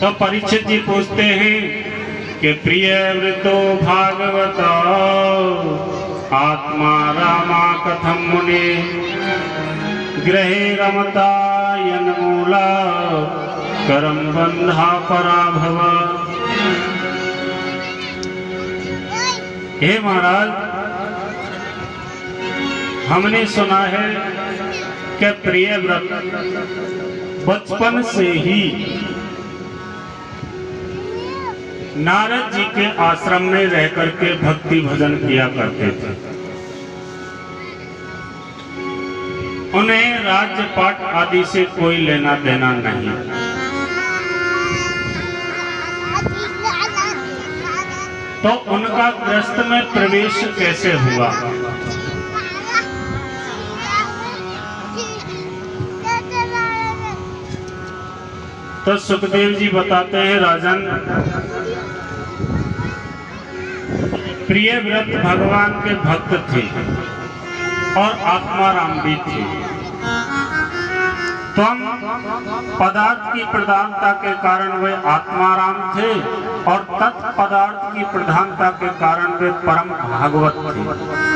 तो परीक्षित जी पूछते हैं कि प्रिय वृतो भागवत आत्मा रामा कथम मुने ग्रहे रमता यन्मूला करम बंधा पराभव। हे महाराज, हमने सुना है कि प्रिय व्रत बचपन से ही नारद जी के आश्रम में रह करके भक्ति भजन किया करते थे। उन्हें राज्य पाठ आदि से कोई लेना देना नहीं। तो उनका गृहस्थ में प्रवेश कैसे हुआ? तो सुखदेव जी बताते हैं, राजन, प्रिय व्रत भगवान के भक्त थे और आत्माराम भी थे। त्वम पदार्थ की प्रधानता के कारण वे आत्माराम थे और तत्पदार्थ की प्रधानता के कारण वे परम भागवत थे।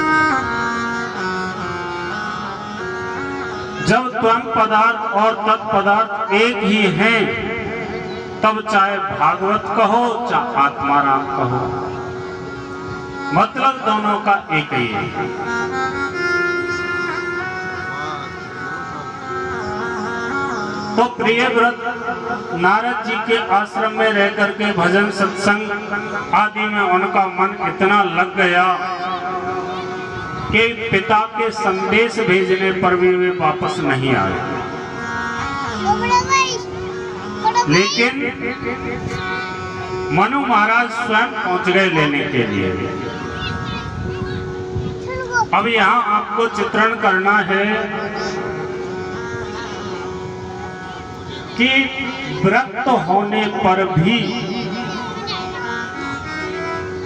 जब त्वम पदार्थ और तत्पदार्थ एक ही हैं, तब चाहे भागवत कहो चाहे आत्माराम कहो, मतलब दोनों का एक ही है। तो प्रिय व्रत नारद जी के आश्रम में रह करके भजन सत्संग आदि में उनका मन इतना लग गया कि पिता के संदेश भेजने पर भी वे वापस नहीं आए। लेकिन मनु महाराज स्वयं पहुंच गए लेने के लिए। अब यहाँ आपको चित्रण करना है कि व्रत होने पर भी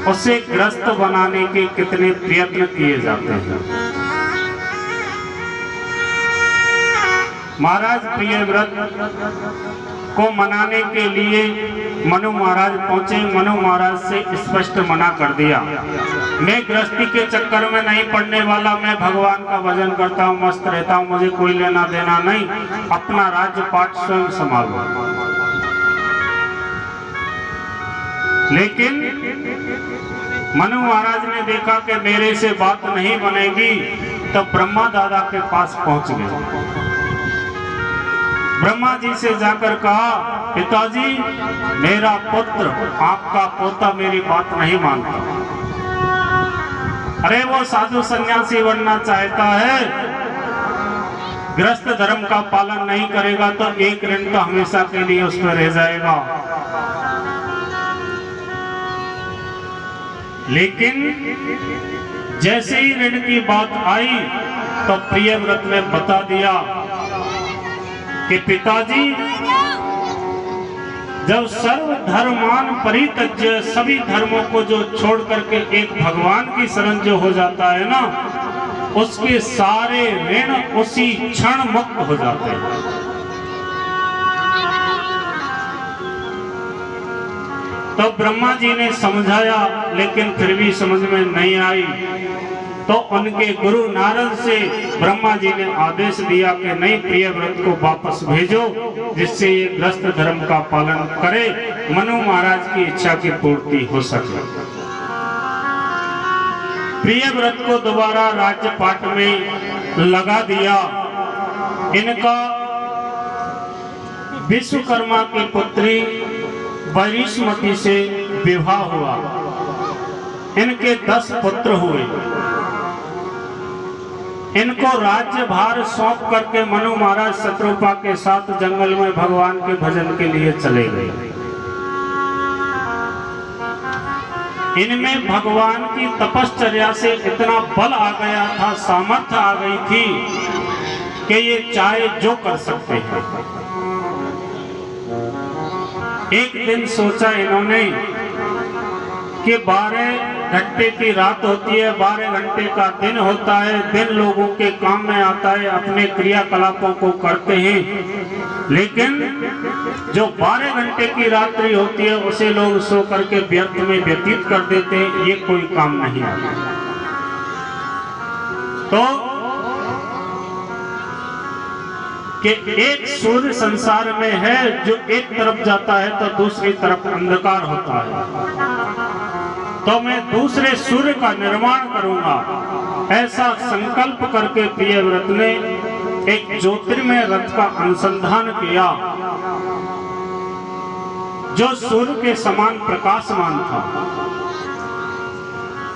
उसे ग्रस्त बनाने के कितने प्रयत्न किए जाते हैं। महाराज प्रिय व्रत को मनाने के लिए मनु महाराज पहुंचे। मनु महाराज से स्पष्ट मना कर दिया, मैं गृहस्थी के चक्कर में नहीं पड़ने वाला, मैं भगवान का भजन करता हूँ, मस्त रहता हूँ, मुझे कोई लेना देना नहीं, अपना राज्य पाठ स्वयं संभालो। लेकिन मनु महाराज ने देखा कि मेरे से बात नहीं बनेगी, तो ब्रह्मा दादा के पास पहुंच गए। ब्रह्मा जी से जाकर कहा, पिताजी, मेरा पुत्र, आपका पोता मेरी बात नहीं मानता। अरे वो साधु सन्यासी बनना चाहता है, गृहस्थ धर्म का पालन नहीं करेगा तो एक ऋण तो हमेशा के लिए उस पर रह जाएगा। लेकिन जैसे ही ऋण की बात आई तो प्रिय व्रत ने बता दिया कि पिताजी, जब सर्व धर्मान परित्यज्य, सभी धर्मों को जो छोड़ करके एक भगवान की शरण जो हो जाता है ना, उसके सारे ऋण उसी क्षण मुक्त हो जाते हैं। तो ब्रह्मा जी ने समझाया, लेकिन फिर भी समझ में नहीं आई। तो उनके गुरु नारद से ब्रह्मा जी ने आदेश दिया कि नहीं, प्रिय व्रत को वापस भेजो, जिससे ये गृहस्थ धर्म का पालन करे, मनु महाराज की इच्छा की पूर्ति हो सके। प्रिय व्रत को दोबारा राज्य पाठ में लगा दिया। इनका विश्वकर्मा की पुत्री वैरिष्मती से विवाह हुआ। इनके 10 पुत्र हुए। इनको राज्य भार सौंप करके मनु महाराज शत्रुपा के साथ जंगल में भगवान के भजन के लिए चले गए। इनमें भगवान की तपश्चर्या से इतना बल आ गया था, सामर्थ्य आ गई थी कि ये चाहे जो कर सकते हैं। एक दिन सोचा इन्होंने कि 12 घंटे की रात होती है, 12 घंटे का दिन होता है। दिन लोगों के काम में आता है, अपने क्रियाकलापों को करते हैं। लेकिन जो 12 घंटे की रात्रि होती है उसे लोग सो करके व्यर्थ में व्यतीत कर देते हैं, ये कोई काम नहीं आता। तो कि एक सूर्य संसार में है, जो एक तरफ जाता है तो दूसरी तरफ अंधकार होता है। तो मैं दूसरे सूर्य का निर्माण करूंगा, ऐसा संकल्प करके प्रियव्रत ने एक ज्योतिर्मय रथ का अनुसंधान किया, जो सूर्य के समान प्रकाशमान था।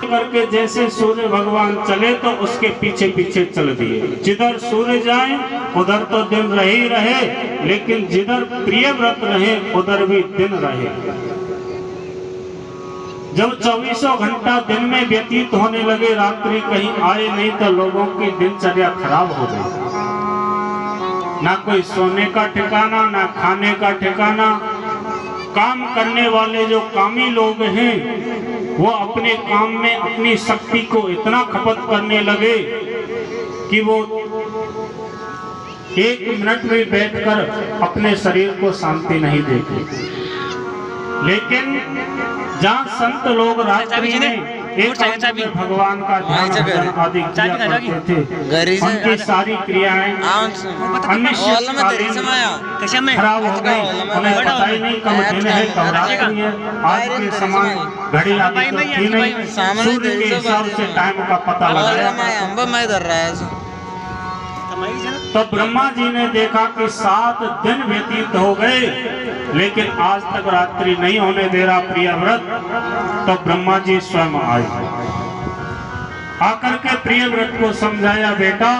करके जैसे सूर्य भगवान चले तो उसके पीछे पीछे चल दिए। जिधर सूर्य जाए उधर तो दिन रहे ही रहे, लेकिन जिधर प्रियव्रत रहे उधर भी दिन रहे। जब 24 घंटा दिन में व्यतीत होने लगे, रात्रि कहीं आए नहीं, तो लोगों की दिनचर्या खराब हो गई। ना कोई सोने का ठिकाना, ना खाने का ठिकाना। काम करने वाले जो कामी लोग हैं वो अपने काम में अपनी शक्ति को इतना खपत करने लगे कि वो 1 मिनट में बैठकर अपने शरीर को शांति नहीं देते। लेकिन जहाँ संत लोग रात्रि में भगवान का ध्यान आदि किया करते थे, उनकी सारी क्रियाएं खराब हो गई। उन्हें पता ही नहीं कब दिन है कब रात्रि है। आज के समान घड़ी आदि तो थी नहीं, सूर्य के हिसाब से टाइम का पता लगाया। तो ब्रह्मा जी ने देखा कि 7 दिन व्यतीत हो गए, लेकिन आज तक रात्रि नहीं होने दे रहा प्रियव्रत। तो ब्रह्मा जी स्वयं आए, आकर के प्रियव्रत को समझाया, बेटा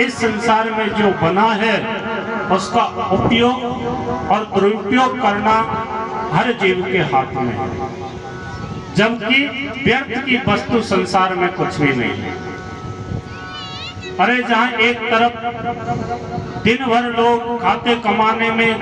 इस संसार में जो बना है उसका उपयोग और दुरुपयोग करना हर जीव के हाथ में है, जबकि व्यर्थ की वस्तु संसार में कुछ भी नहीं है। अरे जहाँ एक तरफ दिन भर लोग खाते कमाने में